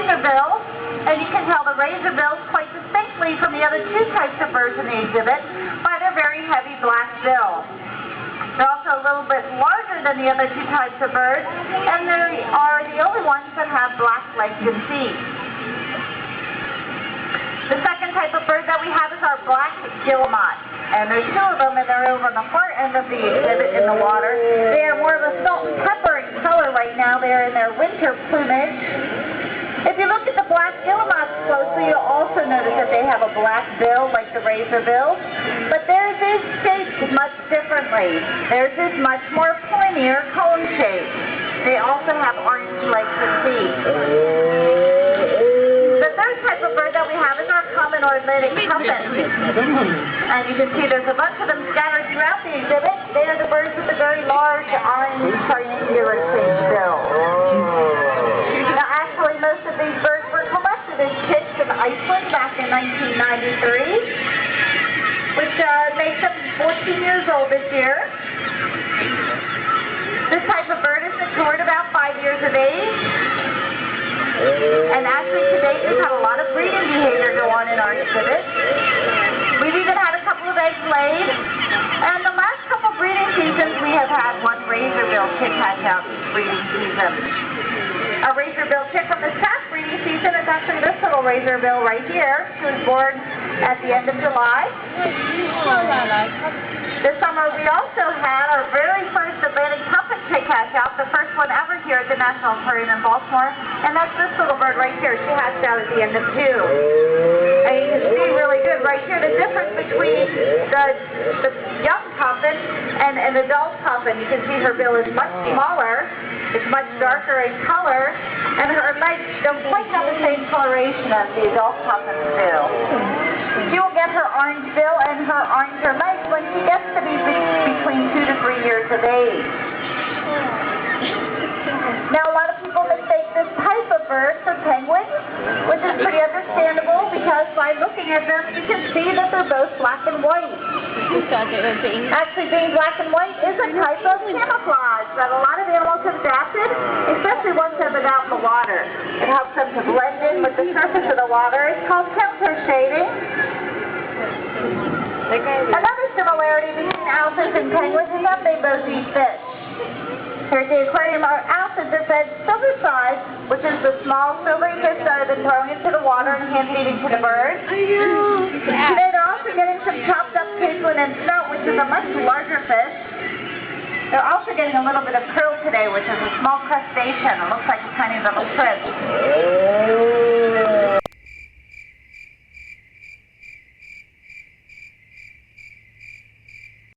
razorbill, and you can tell the razorbills quite distinctly from the other two types of birds in the exhibit by their very heavy black bill. They're also a little bit larger than the other two types of birds, and they are the only ones that have black legs and feet. The second type of bird that we have is our black guillemot. And there's two of them, and they're over on the far end of the exhibit in the water. They are more of a salt and pepper in color right now. They're in their winter plumage. If you look at the black guillemots closely, you'll also notice that they have a black bill like the razorbill. But theirs is shaped much differently. Theirs is much more pointier, cone shaped. They also have orange legs and feet. The third type of bird that we have is our common or Atlantic puffins. And you can see there's a bunch of them scattered throughout the exhibit. They are the birds with the very large orange triangular shaped bill. Now actually most of these birds were collected in pits in Iceland back in 1993, which makes them 14 years old this year. This type of bird is matured about 5 years of age. And actually to date we've had a lot of breeding behavior go on in our exhibit. We've even had a couple of eggs laid. And the last couple of breeding seasons we have had one razorbill chick hatch out each breeding season. A razorbill chick from this past breeding season is actually this little razorbill right here. She was born at the end of July. This summer we also had our very first Atlantic puffin chick hatch out, the first one ever here at the National Aquarium in Baltimore, and that's this little bird right here. She hatched out at the end of June. And you can see really good right here the difference between the young puffin and an adult puffin. You can see her bill is much smaller, it's much darker in color, and her legs don't quite have the same coloration as the adult puffins do. She will get her orange bill and her oranger legs when she gets to be between 2 to 3 years of age. Now a lot of people mistake this type of bird for penguins, which is pretty understandable because by looking at them you can see that they're both black and white. Actually being black and white is a type of camouflage that a lot of animals have adapted, especially ones that have been out in the water. It helps them to blend in with the surface of the water. It's called counter shading. Another similarity between alphas and penguins is that they both eat fish. Here at the aquarium, our alphas are fed silverside, which is the small silvery fish that have been thrown into the water and hand-feeding to the birds. Today they're also getting some chopped up capelet and snout, which is a much larger fish. They're also getting a little bit of krill today, which is a small crustacean. It looks like a tiny little shrimp.